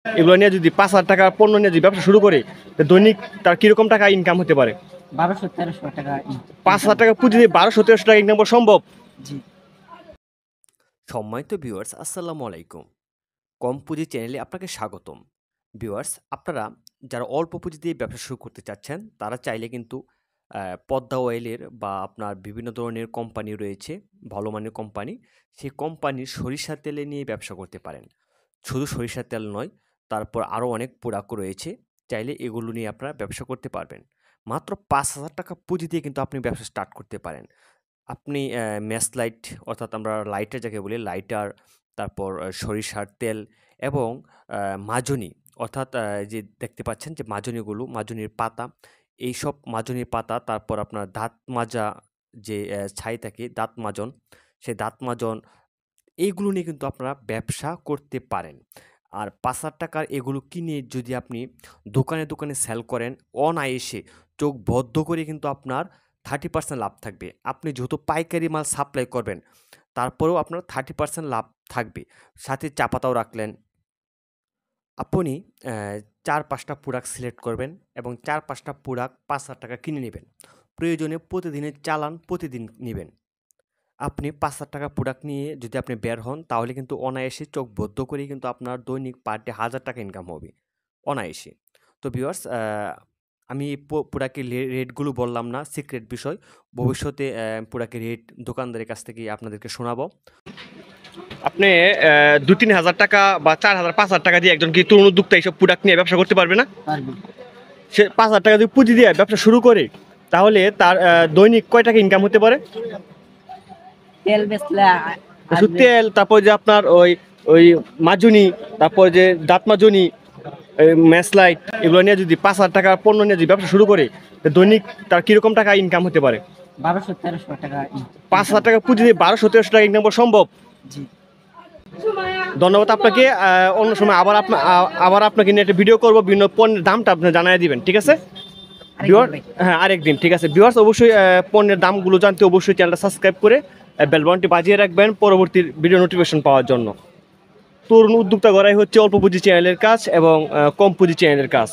এগুলো নিয়ে যদি 5,000 টাকা পণ্য নিয়ে যদি ব্যবসা শুরু করে, তো দৈনিক তার কিরকম টাকা ইনকাম হতে পারে? 1200-1300 টাকা 5,000 টাকা পুঁজি দিয়ে 1200-1300 টাকা ইনকাম করা সম্ভব? জি। সম্মানিত ভিউয়ার্স, আসসালামু আলাইকুম। কম পুঁজি চ্যানেলে আপনাকে স্বাগতম। ভিউয়ার্স, আপনারা যারা অল্প পুঁজি দিয়ে ব্যবসা শুরু করতে চাচ্ছেন, তারা চাইলে কিন্তু পদ্মা অয়েলের বা আপনার বিভিন্ন ধরনের কোম্পানি রয়েছে, ভালো মানের কোম্পানি। সেই কোম্পানির সরিষার তেলে নিয়ে ব্যবসা করতে পারেন। শুধু সরিষার তেল নয়, তারপর আরও অনেক প্রোডাক্ট রয়েছে। চাইলে এগুলো নিয়ে আপনারা ব্যবসা করতে পারবেন। মাত্র ৫,০০০ টাকা পুঁজি দিয়ে কিন্তু আপনি ব্যবসা স্টার্ট করতে পারেন। আপনি ম্যাচ লাইট, অর্থাৎ আমরা লাইটার যাকে বলি, লাইটার, তারপর সরিষার তেল এবং মাজনি, অর্থাৎ যে দেখতে পাচ্ছেন যে মাজনিগুলো, মাজনির পাতা, এইসব মাজনির পাতা, তারপর আপনার দাঁত মাজা যে ছাই থাকে, দাঁত মাজন, সেই দাঁত মাজন, এইগুলো নিয়ে কিন্তু আপনারা ব্যবসা করতে পারেন। আর ৫,০০০ টাকার এগুলো কিনে যদি আপনি দোকানে, দোকানে সেল করেন, অনায়াসে চোখ বদ্ধ করে কিন্তু আপনার 30% লাভ থাকবে। আপনি যেহেতু পাইকারি মাল সাপ্লাই করবেন, তারপরেও আপনার 30% লাভ থাকবে। সাথে চা পাতাও রাখলেন। আপনি ৪-৫ টা প্রোডাক্ট সিলেক্ট করবেন এবং ৪-৫ টা প্রোডাক্ট ৫,০০০ টাকা কিনে নিবেন। প্রয়োজনে প্রতিদিনের চালান প্রতিদিন নিবেন। আপনি ৫,০০০ টাকা প্রোডাক্ট নিয়ে যদি আপনি বের হন, তাহলে কিন্তু অনায়াসে চোখ বদ্ধ করেই কিন্তু আপনার দৈনিক পার ডে ১,০০০ টাকা ইনকাম হবে, অনায়াসে। তো ভিউয়ার্স, আমি প্রোডাক্টের রেটগুলো বললাম না, সিক্রেট বিষয়। ভবিষ্যতে প্রোডাক্টের রেট দোকানদারের কাছ থেকে আপনাদেরকে শোনাবো। আপনি 2-3 হাজার টাকা বা 4,000-5,000 টাকা দিয়ে একজন কি তরুণ উদ্যোক্তা এইসব প্রোডাক্ট নিয়ে ব্যবসা করতে পারবে না? পারবে। সে 5,000 টাকা যদি পুঁজি দিয়ে ব্যবসা শুরু করে, তাহলে তার দৈনিক কয় টাকা ইনকাম হতে পারে? তেল বেচলে শুধু তেল, তারপর যে আপনার ওই ওই মাজনি, তারপর যে দাঁত মাজনি, ম্যাচ লাইট, এগুলো নিয়ে যদি 5,000 টাকা পণ্য নিয়ে যদি ব্যবসা শুরু করে, তো দৈনিক তার কিরকম টাকা ইনকাম হতে পারে? 1200-1300 টাকা 5,000 টাকা পুঁজি দিয়ে 1200-1300 টাকা ইনকাম করা সম্ভব? জি। ধন্যবাদ আপনাকে। অন্য সময় আবার আপনাকে নিয়ে একটা ভিডিও করবো, বিভিন্ন পণ্যের দামটা আপনি জানিয়ে দিবেন, ঠিক আছে? হ্যাঁ, আরেকদিন, ঠিক আছে। ভিউয়ার্স, অবশ্যই পণ্যের দামগুলো জানতে অবশ্যই চ্যানেলটা সাবস্ক্রাইব করে বেল বাটনটি বাজিয়ে রাখবেন পরবর্তী ভিডিও নোটিফিকেশন পাওয়ার জন্য। তরুণ উদ্যোক্তা গড়াই হচ্ছে অল্প পুঁজি চ্যানেলের কাজ এবং কম পুঁজি চ্যানেলের কাজ।